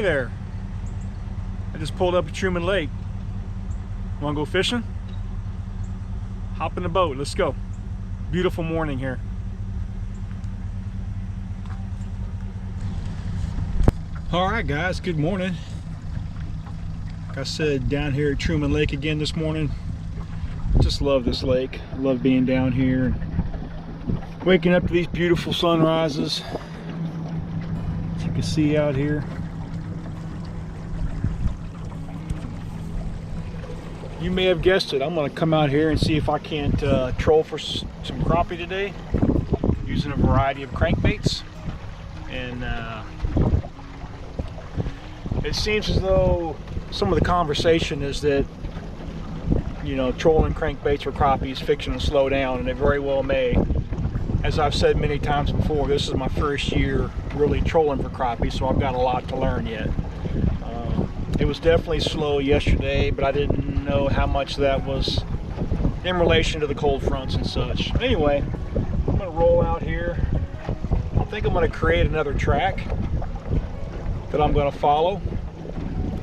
there. I just pulled up at Truman Lake. Wanna go fishing? Hop in the boat, let's go. Beautiful morning here. All right guys, good morning. Like I said, down here at Truman Lake again this morning. Just love this lake. I love being down here. Waking up to these beautiful sunrises. As you can see out here. You may have guessed it, I'm going to come out here and see if I can't troll for some crappie today using a variety of crankbaits. And it seems as though some of the conversation is that, you know, trolling crankbaits for crappie is fixing to slow down, and it very well may. As I've said many times before, this is my first year really trolling for crappie, so I've got a lot to learn yet. It was definitely slow yesterday, but I didn't know how much that was in relation to the cold fronts and such. Anyway, I'm gonna roll out here. I think I'm gonna create another track that I'm gonna follow.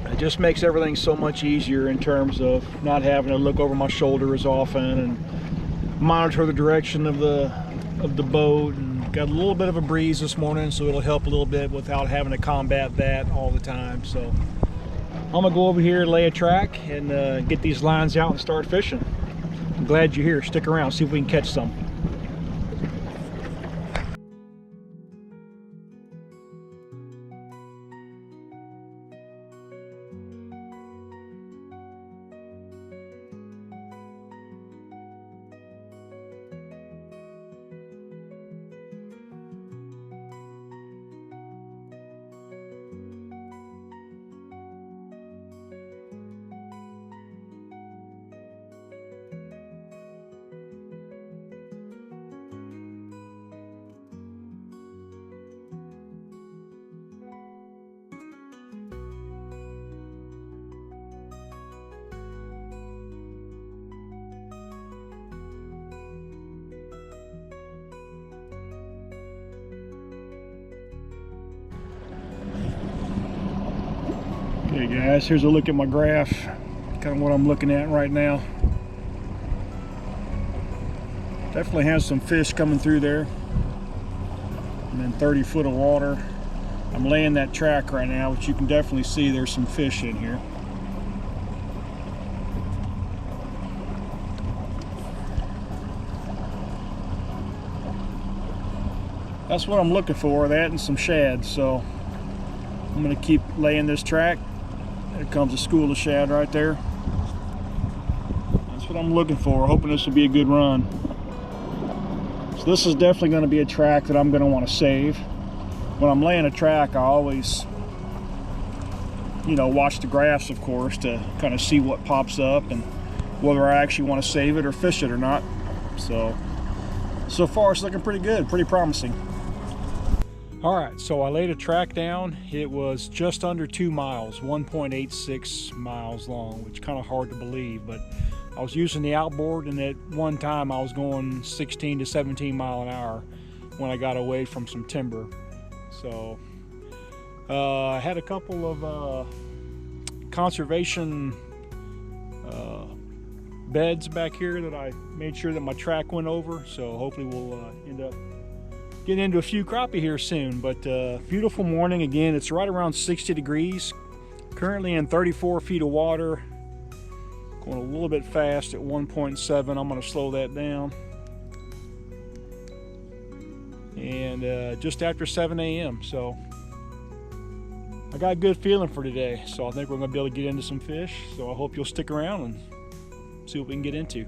It just makes everything so much easier in terms of not having to look over my shoulder as often and monitor the direction of the boat. And got a little bit of a breeze this morning, so it'll help a little bit without having to combat that all the time. So I'm gonna go over here, lay a track, and get these lines out and start fishing. I'm glad you're here. Stick around, see if we can catch some. Okay guys, here's a look at my graph, kind of what I'm looking at right now. Definitely has some fish coming through there, and then 30 foot of water. I'm laying that track right now, which you can definitely see there's some fish in here. That's what I'm looking for, that and some shad. So I'm going to keep laying this track. There comes a school of shad right there. That's what I'm looking for, hoping this will be a good run. So this is definitely going to be a track that I'm going to want to save. When I'm laying a track, I always, you know, watch the graphs, of course, to kind of see what pops up and whether I actually want to save it or fish it or not. So far it's looking pretty good, pretty promising. All right, so I laid a track down. It was just under 2 miles, 1.86 miles long, which is kind of hard to believe, but I was using the outboard, and at one time I was going 16 to 17 mile an hour when I got away from some timber. So I had a couple of conservation beds back here that I made sure that my track went over, so hopefully we'll end up getting into a few crappie here soon. But beautiful morning again. It's right around 60 degrees, currently in 34 feet of water, going a little bit fast at 1.7. I'm going to slow that down, and just after 7 a.m. so I got a good feeling for today. So I think we're going to be able to get into some fish, so I hope you'll stick around and see what we can get into.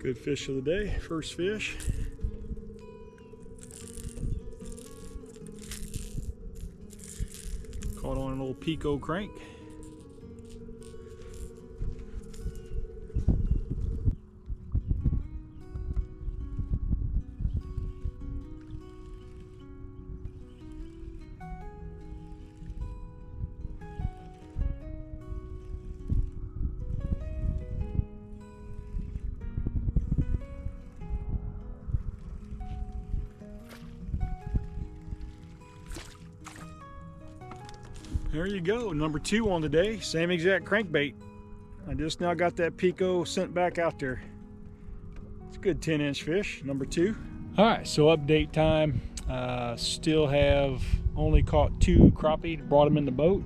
Good fish of the day, first fish. Caught on an old Pico crank. There you go, number 2 on the day, same exact crankbait. I just now got that Pico sent back out there. It's a good 10-inch fish, number 2. All right, so update time. Still have only caught 2 crappie, brought them in the boat.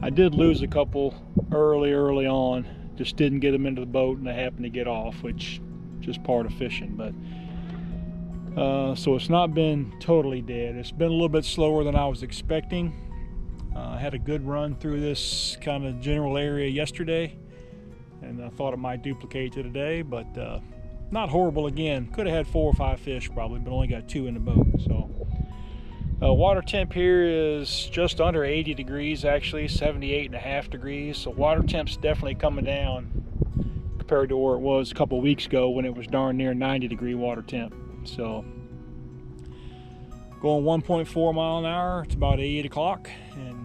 I did lose a couple early on, just didn't get them into the boat and they happened to get off, which is just part of fishing. But so it's not been totally dead. It's been a little bit slower than I was expecting. I had a good run through this kind of general area yesterday, and I thought it might duplicate to today, but not horrible again. Could have had 4 or 5 fish probably, but only got 2 in the boat. So water temp here is just under 80 degrees, actually 78.5 degrees. So water temp's definitely coming down compared to where it was a couple of weeks ago when it was darn near 90-degree water temp. So going 1.4 mile an hour. It's about 8 o'clock, and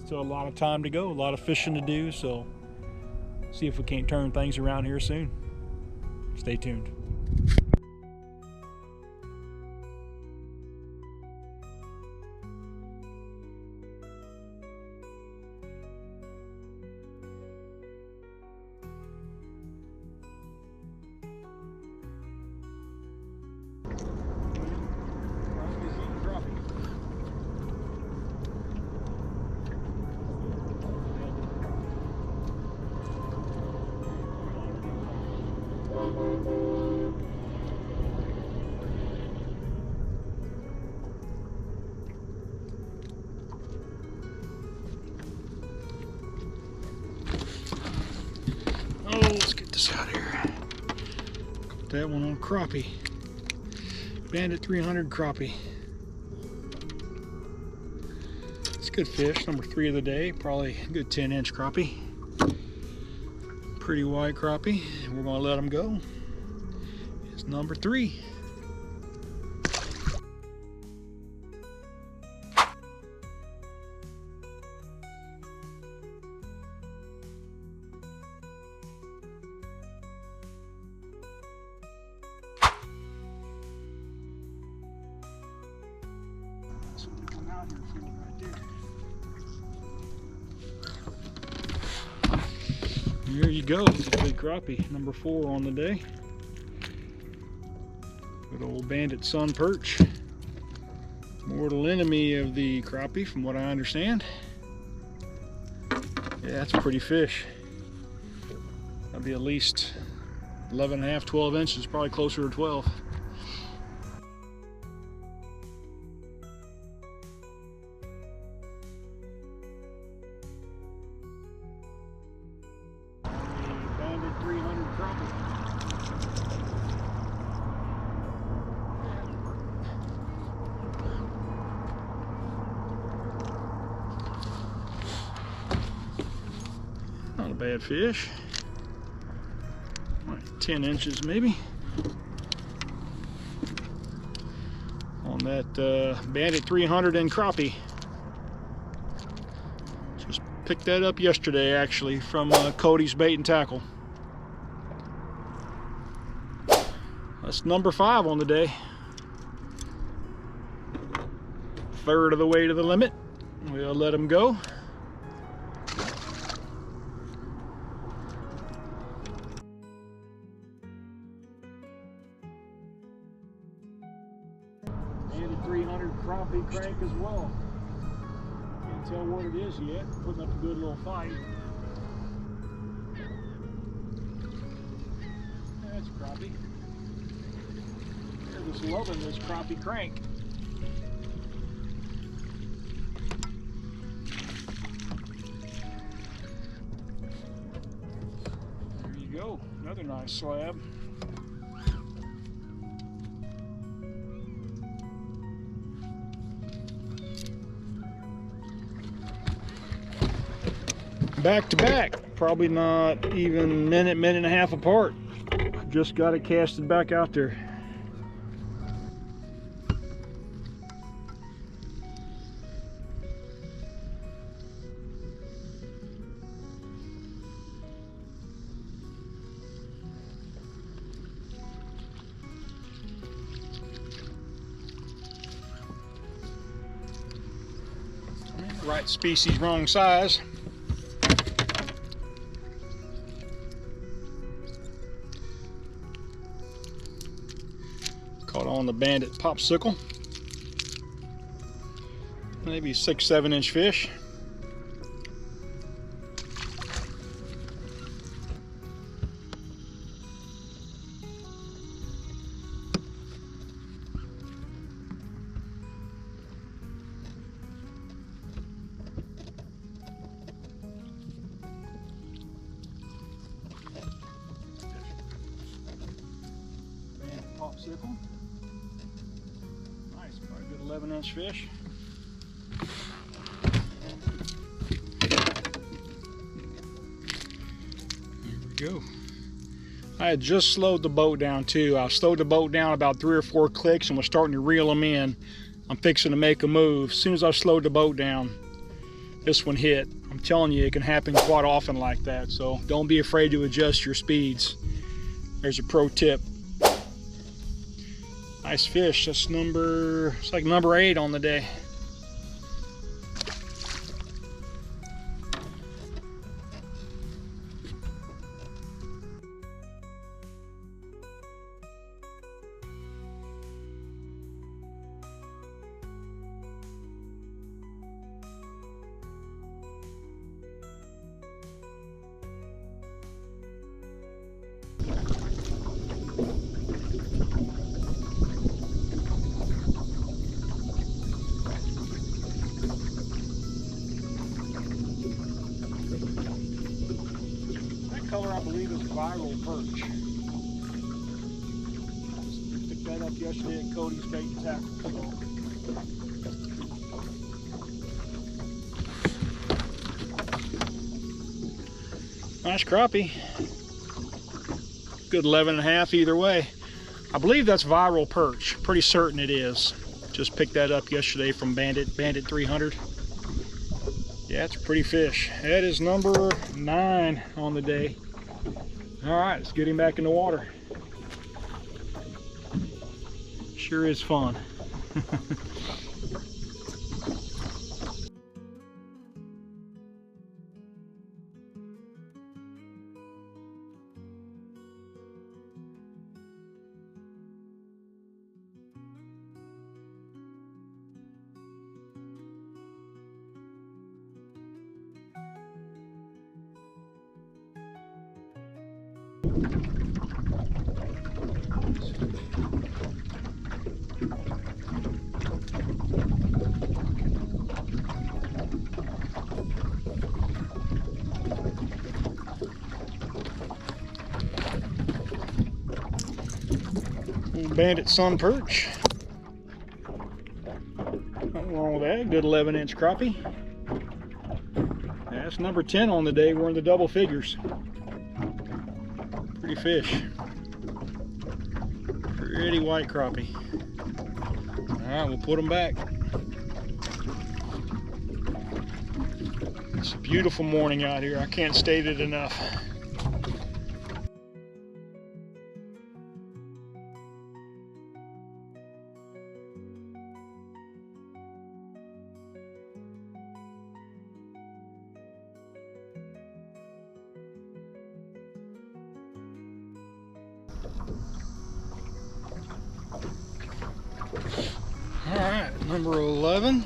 still a lot of time to go, a lot of fishing to do. So see if we can't turn things around here soon. Stay tuned. Oh, let's get this out of here. Got that one on crappie. Bandit 300 crappie. It's a good fish, number 3 of the day. Probably a good 10-inch crappie. Pretty wide crappie, and we're gonna let them go. It's number 3. So we come out here for it right there. There you go, it's a big crappie, number 4 on the day. Good old Bandit sun perch. Mortal enemy of the crappie from what I understand. Yeah, that's a pretty fish. That'll be at least 11.5, 12 inches, probably closer to 12. Bandit 300 crappie. Not a bad fish. Like 10 inches maybe. On that Bandit 300 and crappie. Just picked that up yesterday actually from Cody's Bait and Tackle. That's number 5 on the day. 1/3 of the way to the limit. We'll let him go. And a 300 crappie crank as well. Can't tell what it is yet. Putting up a good little fight. That's crappie. They're just loving this crappie crank. There you go, another nice slab. Back to back, probably not even minute and a half apart. Just got it casted back out there. Right species, wrong size. Caught on the Bandit Popsicle. Maybe 6-7 inch fish. Popsicle. Nice, probably a good 11 inch fish. There we go. I had just slowed the boat down too. I slowed the boat down about 3 or 4 clicks and was starting to reel them in. I'm fixing to make a move. As soon as I slowed the boat down, this one hit. I'm telling you, it can happen quite often like that, so don't be afraid to adjust your speeds. There's a pro tip. Nice fish. That's it's like number 8 on the day. Color, I believe, is viral perch. Just picked that up yesterday at Cody's Bait and Tackle. Nice crappie. Good 11.5 either way. I believe that's viral perch. Pretty certain it is. Just picked that up yesterday from Bandit 300. Yeah, it's a pretty fish. That is number 9 on the day. All right, let's get him back in the water. Sure is fun. Bandit sun perch. Nothing wrong with that. Good 11 inch crappie. That's number 10 on the day. We're in the double figures. Pretty fish. Pretty white crappie. Alright, we'll put them back. It's a beautiful morning out here. I can't state it enough. All right, number 11.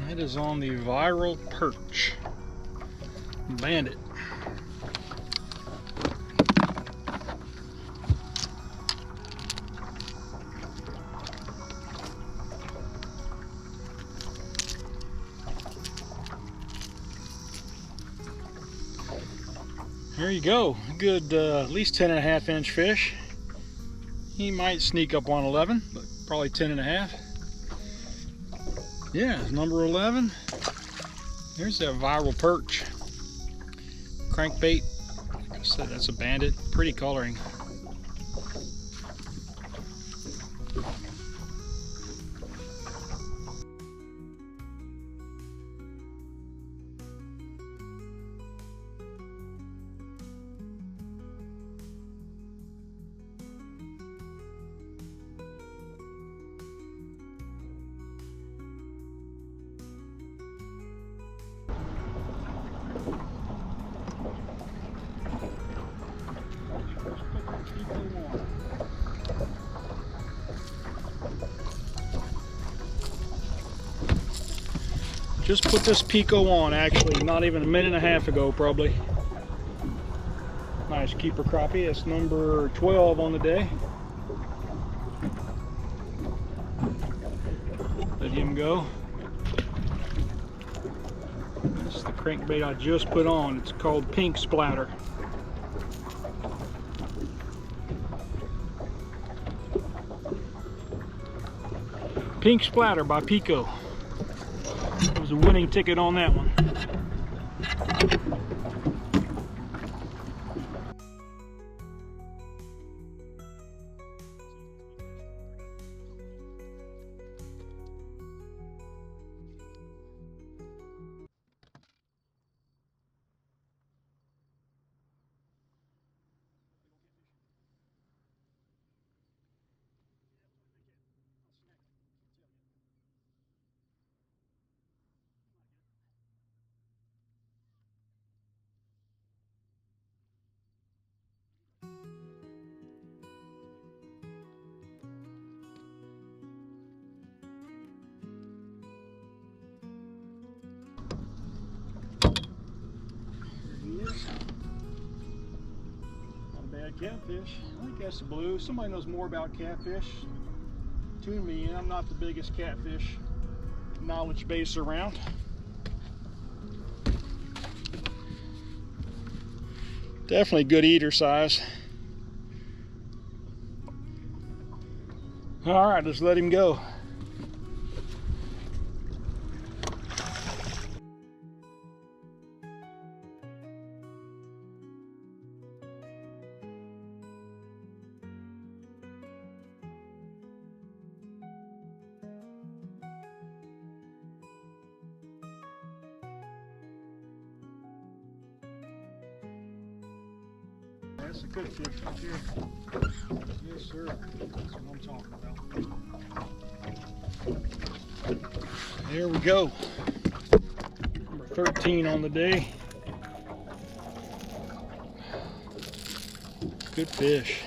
That is on the viral perch. Bandit. There you go. Good, at least 10.5 inch fish. He might sneak up on 11, but probably 10.5. Yeah, number 11. There's that viral perch. Crankbait. Like I said, that's a Bandit. Pretty coloring. Just put this Pico on, actually, not even a minute and a half ago, probably. Nice keeper crappie. That's number 12 on the day. Let him go. This is the crankbait I just put on. It's called Pink Splatter. Pink Splatter by Pico. It was a winning ticket on that one. Catfish. I think that's the blue. Somebody knows more about catfish. Tune me in. I'm not the biggest catfish knowledge base around. Definitely good eater size. All right, let's let him go. That's a good fish right here. Yes, sir. That's what I'm talking about. There we go. Number 13 on the day. Good fish.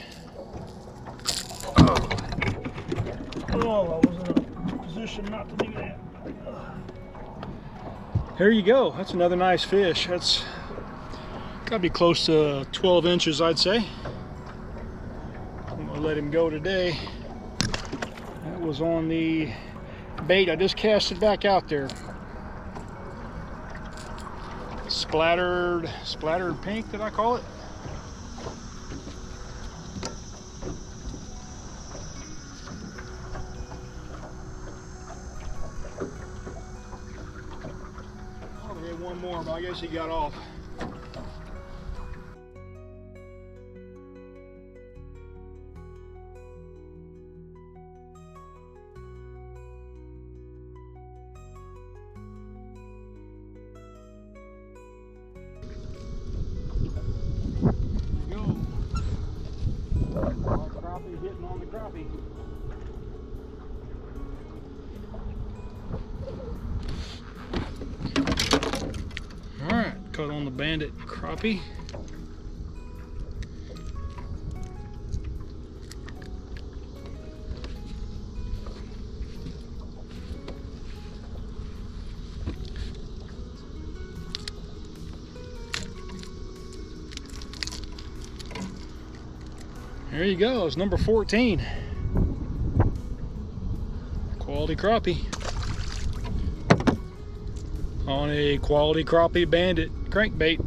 Oh, I was in a position not to do that. There you go. That's another nice fish. That's gotta be close to 12 inches, I'd say. I'm gonna let him go today. That was on the bait. I just cast it back out there. Splattered pink, did I call it? Oh, we had one more, but I guess he got off. Hitting on the crappie. All right, caught on the Bandit crappie. There you go, it's number 14. Quality crappie. On a quality crappie Bandit crankbait.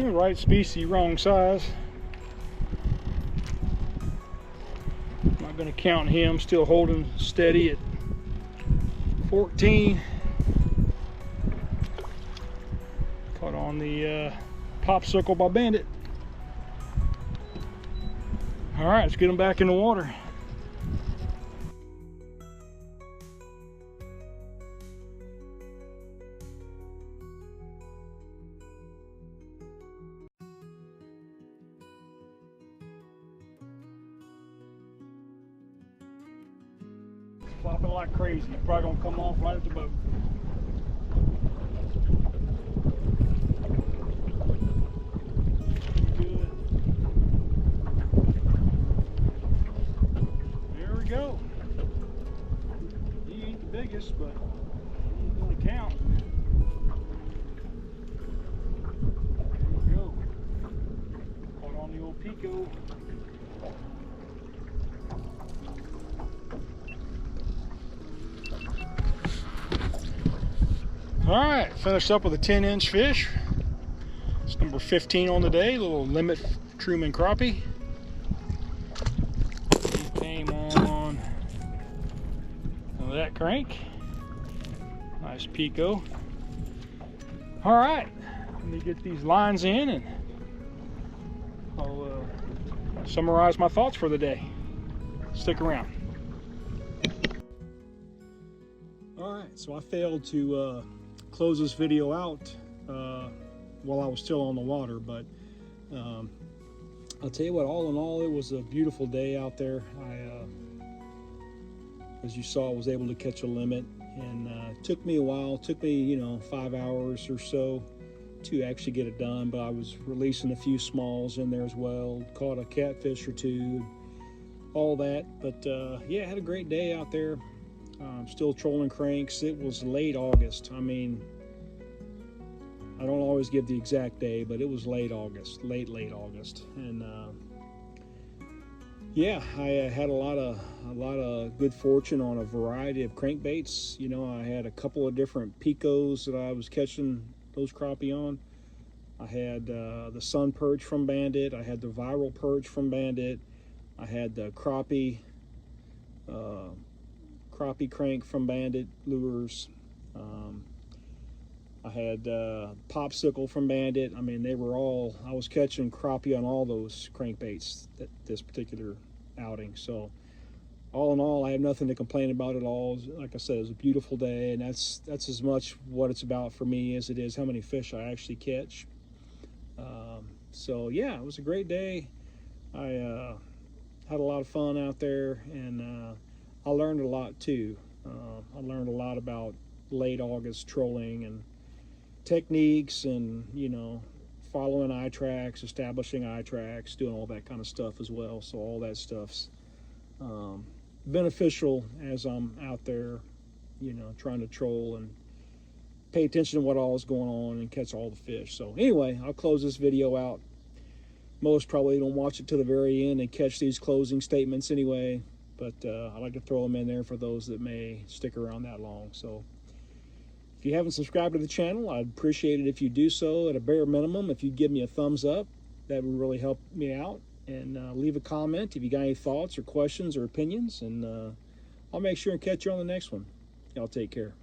Right species, wrong size. Not going to count him, still holding steady at 14. Caught on the Popsicle by Bandit. All right, let's get him back in the water. flopping like crazy. Probably gonna come off right at the boat. Good. There we go. He ain't the biggest, but he's gonna count. There we go. Caught on the old Pico. Alright, finished up with a 10-inch fish. It's number 15 on the day, little limit Truman Crappie. He came on that crank. Nice Pico. Alright, let me get these lines in and I'll summarize my thoughts for the day. Stick around. Alright, so I failed to close this video out while I was still on the water, but I'll tell you what, all in all, it was a beautiful day out there. As you saw, I was able to catch a limit, and it took me a while. It took me, you know, 5 hours or so to actually get it done, but I was releasing a few smalls in there as well, caught a catfish or two, all that. But yeah, I had a great day out there. Still trolling cranks. It was late August. I mean, I don't always give the exact day, but it was late August, late August, and yeah, I had a lot of good fortune on a variety of crankbaits. You know, I had a couple of different Picos that I was catching those crappie on. I had the sun perch from Bandit. I had the viral perch from Bandit. I had the crappie crank from Bandit lures. I had Popsicle from Bandit. I mean, they were all, I was catching crappie on all those crankbaits this particular outing. So all in all, I have nothing to complain about at all. Like I said, it was a beautiful day, and that's as much what it's about for me as it is how many fish I actually catch. So yeah, it was a great day. I had a lot of fun out there, and I learned a lot too. I learned a lot about late August trolling and techniques, and you know, following eye tracks, establishing eye tracks, doing all that kind of stuff as well. So all that stuff's beneficial as I'm out there, you know, trying to troll and pay attention to what all is going on and catch all the fish. So anyway, I'll close this video out. Most probably don't watch it to the very end and catch these closing statements anyway, but I like to throw them in there for those that may stick around that long. So if you haven't subscribed to the channel, I'd appreciate it if you do so. At a bare minimum, if you'd give me a thumbs up, that would really help me out. And leave a comment if you got any thoughts or questions or opinions, and I'll make sure and catch you on the next one. Y'all take care.